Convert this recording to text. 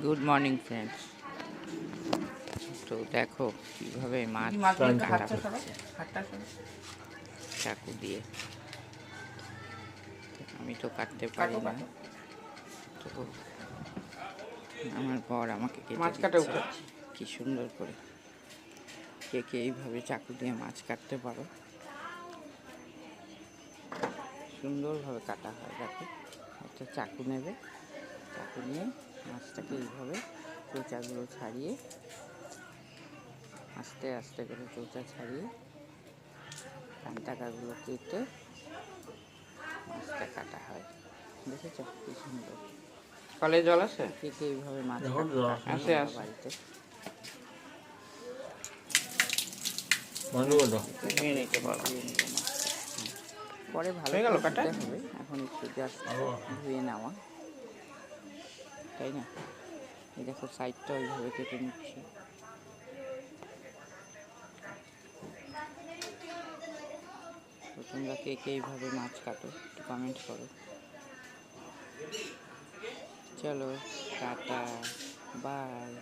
Good morning friends. তো দেখো কিভাবে মাছ কাটা হচ্ছে চাকু দিয়ে। আমি তো কাটতে পারি না, তো আমার বর আমাকে মাছ কেটে কাটা দিচ্ছে কি সুন্দর করে। কে কে এইভাবে চাকু দিয়ে মাছ কাটতে পারো? সুন্দরভাবে কাটা হয়। দেখো, একটা চাকু নেবে, চাকু নিয়ে মাছটাকে এইভাবে চোচাগুলো ছাড়িয়ে, আস্তে আস্তে করে চোচা ছাড়িয়ে কাঁটাকাগুলো কেটে মাছটা কাটা হয়। দেখেছো কি সুন্দর। কলে জল আছে? কে কে এইভাবে মাছ আছে কাটে আছে বাড়িতে? নিয়ে নিতে পারবো। ধুয়ে নেবো মাছটা। পরে ভালো হয়ে গেল করে কাটা? ধুতে হবে, এখন একটু জাস্ট ধুয়ে নেওয়া, তাই না? এই দেখো সাইডটা ওইভাবে কেটে নিচ্ছি। তো তোমরা কে কে এইভাবে মাছ কাটো একটু কমেন্ট করো। চলো টাটা, বাই।